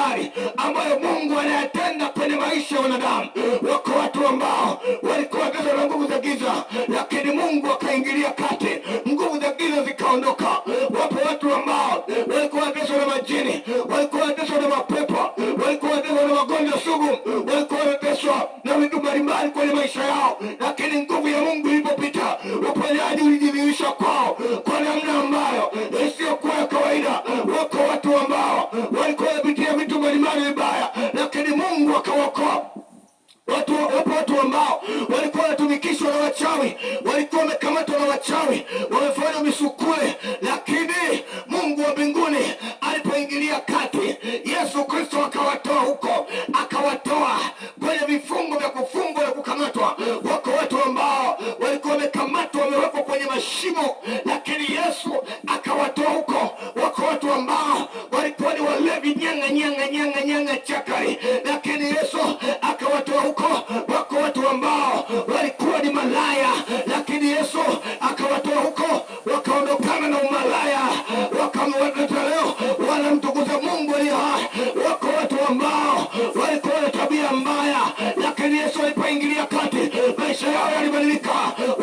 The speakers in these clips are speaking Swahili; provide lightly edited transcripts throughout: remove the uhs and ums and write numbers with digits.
mbalimbali ambayo Mungu anayatenda kwenye maisha ya wanadamu. Wako watu ambao walikuwa wateswa na nguvu za giza, lakini Mungu akaingilia kati, nguvu za giza zikaondoka. Wapo watu ambao walikuwa wateswa na majini, walikuwa wateswa na mapepo, walikuwa wateswa na magonjwa sugu, walikuwa wateswa na vitu mbalimbali kwenye maisha yao, lakini nguvu ya Mungu ilipopita, uponyaji ulijidhihirisha kwao kwa namna ambayo isiyokuwa ya kawaida. Wako watu ambao walikuwa wapitia vitu mbalimbali vibaya, lakini Mungu akawaokoa. Watu ambao walikuwa wanatumikishwa na wachawi, walikuwa wamekamatwa na wachawi, wamefanya misukule, lakini Mungu wa mbinguni alipoingilia kati, Yesu Kristo akawatoa huko, akawatoa kwenye vifungo vya kufungwa na kukamatwa. Wako watu ambao walikuwa wamekamatwa, wamewekwa kwenye mashimo, lakini Yesu akawatoa huko. Wako watu ambao walikuwa ni walevi, nyanga chakari, lakini Yesu akawatoa huko. Wako watu ambao walikuwa ni malaya, lakini Yesu akawatoa huko, wakaondokana na umalaya, wakamweka leo wanamtukuza Mungu aliye hai. Wako watu ambao walikuwa na tabia mbaya, lakini Yesu alipoingilia kati, maisha yao yalibadilika.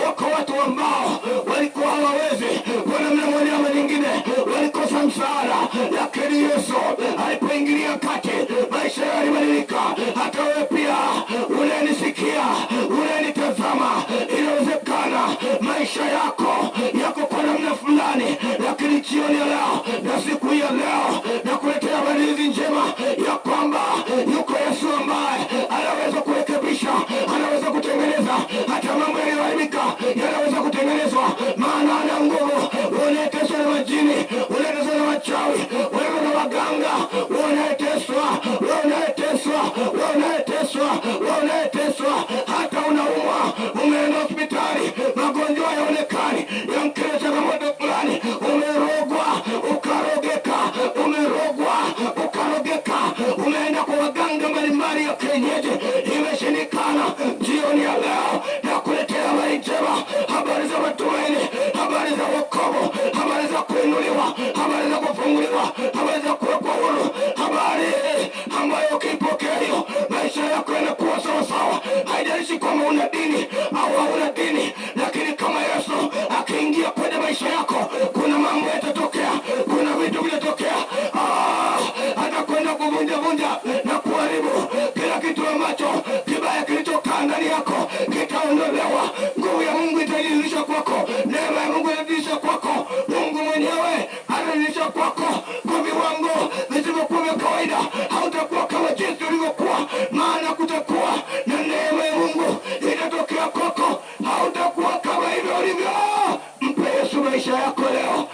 Wako watu ambao walikuwa hawawezi kwa namna moja ama nyingine, walikosa msaada, lakini Yesu alipoingilia kati, maisha yao yalibadilika. Hata wewe pia unanisikia, unanitazama, inawezekana maisha yako kwa namna fulani, lakini jioni ya leo na siku hii ya leo na kuletea habari hizi njema ya kwamba yuko Yesu ambaye anaweza kurekebisha, anaweza kutengeneza hata mambo yaliyoharibika, yanaweza kutengenezwa, maana ana nguvu. Unayeteswa na majini, unayeteswa na wachawi, unayeteswa na waganga, unayeteswa, hata unaumwa, umeenda hospitali, magonjwa yaonekani, yamkini changamoto fulani, umerogwa ukarogeka, umeenda kwa waganga mbalimbali ya kienyeji, imeshindikana. Jioni ya leo na kuletea habari njema, habari za matumaini, habari za wokovu, habari za kuinuliwa, habari za kufunguliwa, habari za kuwekwa huru, habari ambayo ukipokea hiyo, maisha yako yanakuwa sawasawa. Haijalishi kama una dini au hauna dini, lakini kama Yesu akiingia kwenye maisha yako, kuna mambo yatatokea, kuna vitu vitatokea. Atakwenda kuvunja na kuharibu kila kitu ambacho kibaya kilichokaa ndani yako, kitaondolewa. Nguvu ya Mungu itajidhihirisha kwako, neema ya Mungu itajidhihirisha kwako, Mungu mwenyewe atajidhihirisha kwako kwa viwango visivyokuwa vya kawaida. Hautakuwa kama jinsi ulivyokuwa, maana kutakuwa na neema ya Mungu itatokea kwako. Hautakuwa kama hivyo ulivyo. Mpe Yesu maisha yako leo.